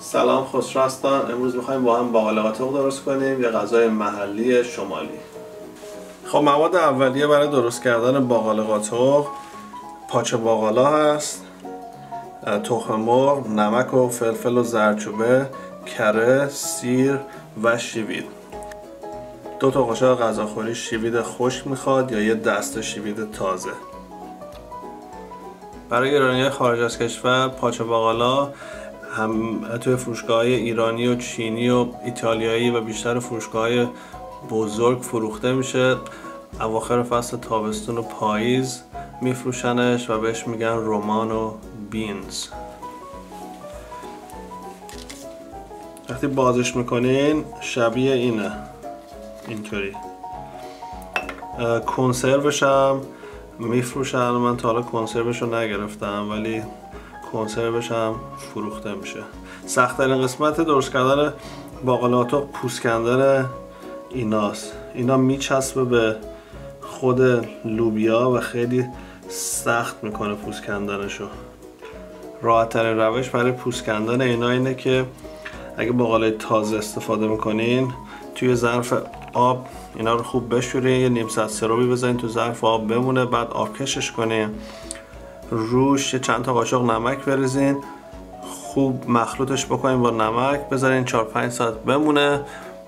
سلام، خسرو هستم. امروز میخوایم با هم باقاله قاتق درست کنیم، یه غذای محلی شمالی. خب مواد اولیه برای درست کردن باقاله قاتق پاچه باقالا هست، تخم مرغ، نمک و فلفل و زردچوبه، کره، سیر و شیوید. 2 تا قاشق غذاخوری شیوید خشک میخواد یا یه دسته شیوید تازه. برای ایرانی‌های خارج از کشور پاچه باقالا هم توی فروشگاه‌های ایرانی و چینی و ایتالیایی و بیشتر فروشگاه‌های بزرگ فروخته میشه. اواخر فصل تابستون و پاییز میفروشنش و بهش میگن رومانو بینز. وقتی بازش میکنین شبیه اینه، اینطوری. کنسروش هم میفروشن. من تا حالا کنسروش رو نگرفتم ولی کنسروش هم فروخته میشه. سخت‌ترین قسمت درست کردن باقاله قاتق پوست کندن ایناست. اینا میچسبه به خود لوبیا و خیلی سخت میکنه پوست کندنشو. راحت ترین روش برای پوست کندن اینا اینه که اگه باقاله تازه استفاده میکنین توی ظرف آب اینا رو خوب بشورین، یه نیم ساعت سرابی بزنین تو ظرف آب بمونه، بعد آب کشش کنین، روش چند تا قاشق نمک بریزین، خوب مخلوطش بکنین با نمک، بذارین 4-5 ساعت بمونه.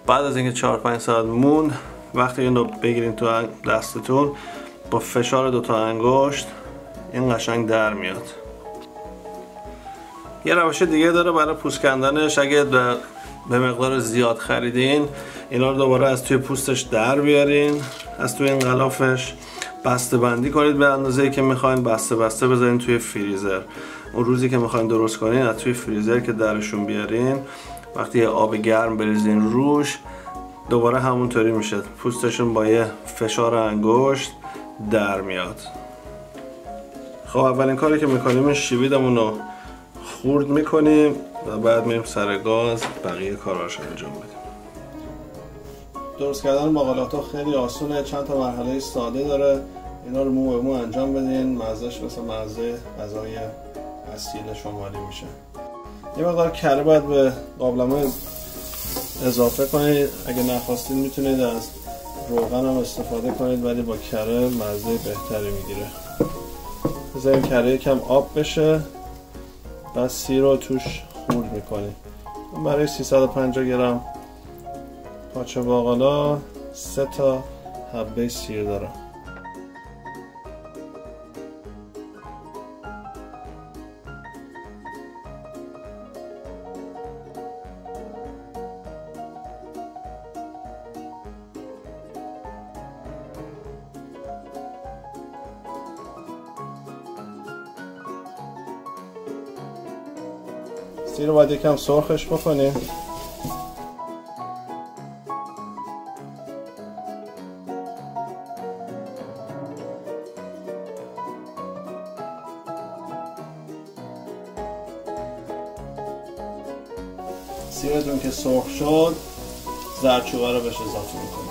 بعد از اینکه 4-5 ساعت مون، وقتی اینو بگیرین تو دستتون با فشار 2 تا انگشت این قشنگ در میاد. یه روش دیگه داره برای پوست کندنش. اگه به مقدار زیاد خریدین اینا رو دوباره از توی پوستش در بیارین، از توی این غلافش بسته بندی کنید به اندازه‌ای که میخواین، بسته بسته بذارین توی فریزر. اون روزی که میخواین درست کنین از توی فریزر که درشون بیارین، وقتی یه آب گرم بریزین روش دوباره همونطوری میشه، پوستشون با یه فشار انگشت در میاد. خب اولین کاری که میکنیم شیویدمون رو خورد میکنیم و بعد میریم سر گاز بقیه کاراشو انجام بدیم. درست کردن باقاله قاتق خیلی آسونه، چند تا مرحله ساده داره. اینا رو مو به مو انجام بدین، مزهش مثل مزه غذای اصیل شمالی میشه. یه مقدار کره باید به قابلمه اضافه کنید. اگه نخواستید میتونید از روغن هم استفاده کنید ولی با کره مزه بهتری میگیره. بذاریم کره یکم آب بشه، بعد سیر رو توش خورد میکنیم. برای 350 گرم پاچه باقالا 3 تا حبه سیر دارم. سیر رو باید یکم سرخش بکنیم. سیرتون که سرخ شد زردچوبه رو بهش اضافه میکنیم.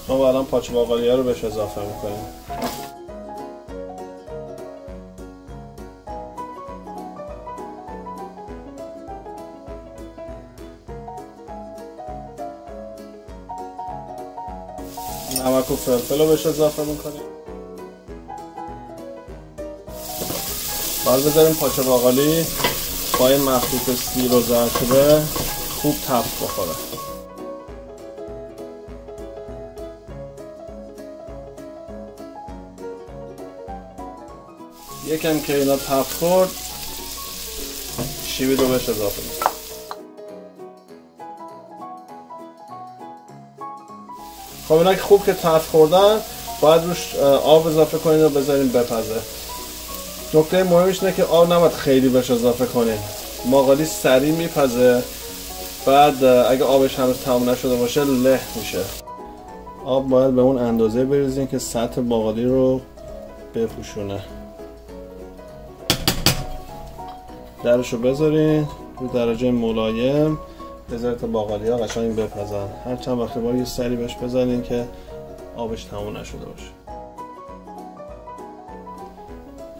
خب الان پاچه باقالی ها رو بهش اضافه میکنیم. نمک و فلفل رو بهش اضافه میکنیم. بعد بذاریم پاچه باقالی با این مخلوط سیر و زردچوبه خوب تفت بخوره. یکم که اینا تفت خورد شیوید رو بهش اضافه میکنیم. خب اینا که خوب که تفت خوردن باید روش آب اضافه کنید و بذارین بپزه. نکته مهمش اینه که آب نباید خیلی بهش اضافه کنید، باقالی سریع میپزه. بعد اگه آبش هنوز تمام نشده باشه له میشه. آب باید به اون اندازه بریزین که سطح باقالی رو بپوشونه. درشو بذارین رو درجه ملایم بذارید تا باقالیا قشنگ بپزن. هر چند وقت بار یه سری بهش بزنین که آبش تموم نشده باشه.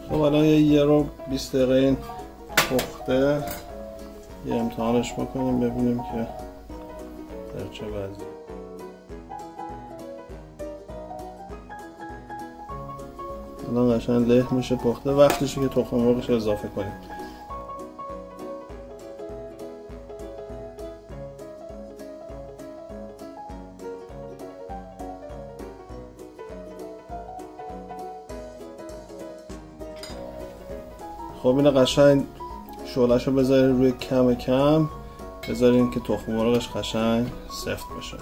خب الان یه رو 20 دقیقه این پخته. یه امتحانش بکنیم ببینیم که در چه وضعی. الان قشنگ له میشه پخته. وقتشه که تخم مرغش اضافه کنیم. خب اینو قشنگ شعله‌شو بذارین روی کم کم، بذارین که تخم مرغش قشنگ سفت بشه.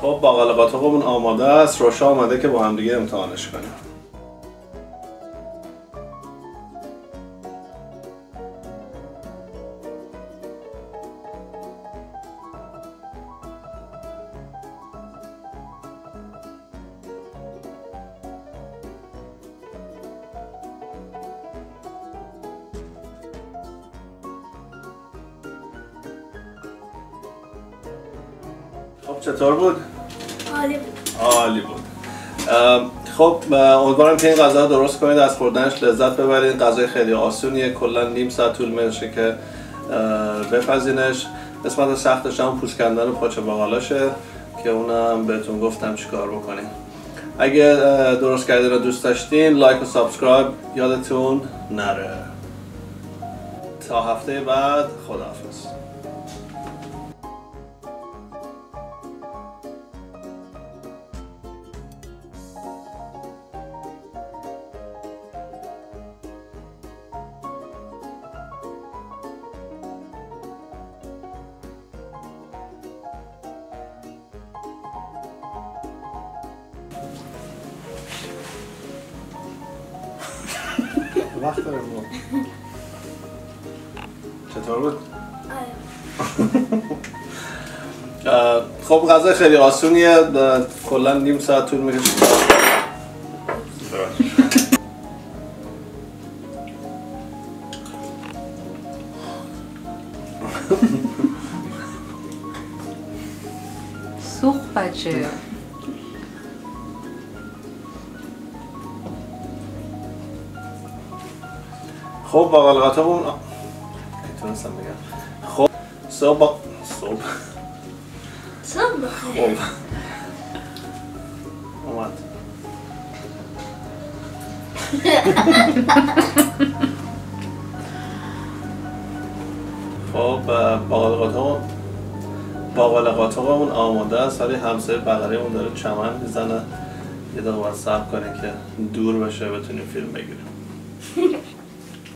خب باقالا قاطقمون آماده است. روشا آماده که با هم دیگه امتحانش کنیم. خب چطور بود؟ عالی بود. عالی بود. خب امیدوارم که این غذا درست کنید، از خوردنش لذت ببرید. غذای خیلی آسونیه، کلا نیم ساعت طول می‌کشه که بپزینش. قسمت سختش هم پوست کندن پاچه باقالاشه که اونم بهتون گفتم چیکار بکنید. اگه درست کردید رو دوست داشتین لایک و سابسکرایب یادتون نره. تا هفته بعد خداحافظ. وقت داره بود. چطور بود؟ خب غذا خیلی آسونیه، کلا نیم ساعت طول میکشه. سوخت بچه. خب باقالا قاطقمون میتونستم بگم. خب صبح خب اومد. خب باقالا قاطقمون آماده است، ولی همسایه بغلیمون داره چمن میزنه. یه دقیقه باید صبر کنیم که دور بشه بتونیم فیلم بگیریم.